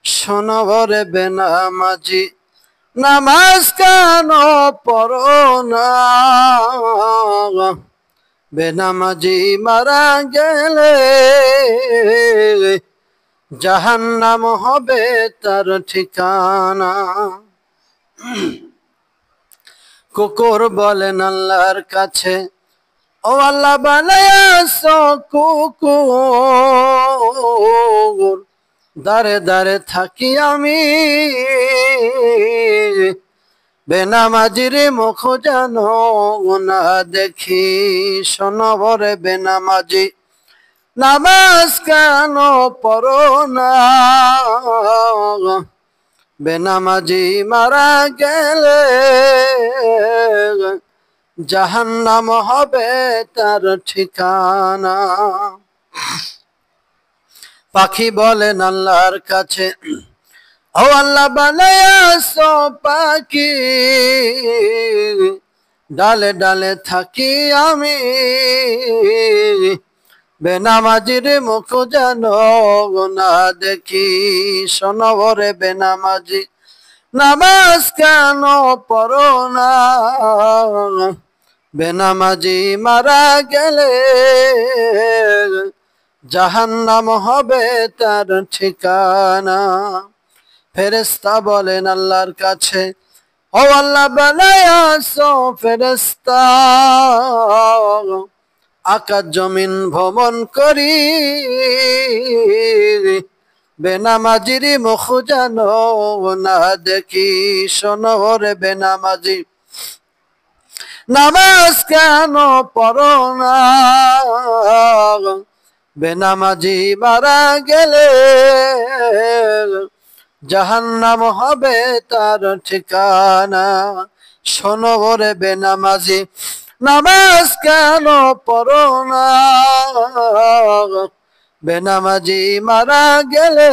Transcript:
শোনো রে বেনামাজি নামাজ কেন পড়ো না বেনামাজি মারা গেলে জাহান্নাম হবে তার ঠিকানা কুকুর বলেন আল্লাহর কাছে ও আল্লাহ বানায়াছো কুকুর দারে দারে থাকি আমি বেনামাজির মুখ জানো না দেখি শোনো রে বেনামাজি নামাজ কেন পড়ো না বেনামাজি মারা গেলে জাহান্নাম হবে তার ঠিকানা পাখি বলেন আল্লাহর কাছে ও আল্লাহ বানায়াছো পাখি ডালে ডালে থাকি আমি বেনামাজির মুখ জানো না দেখি শোনো রে বেনামাজি নামাজ কেন পড়ো না বেনামাজি মারা গেলে জাহান্নাম হবে তার ঠিকানা ফেরেশতা বলেন আল্লাহর কাছে ও আল্লাহ বানায়াছো ফেরেশতা আকাশ জমিন ভ্রমণ করি বেনামাজির মুখ জানো না দেখি শোনো রে বেনামাজি নামাজ কেন পড়ো না বেনামাজি মারা গেলে জাহান্নাম হবে তার ঠিকানা শোনো রে বেনামাজি নামাজ কেন পড়ো না বেনামাজি মারা গেলে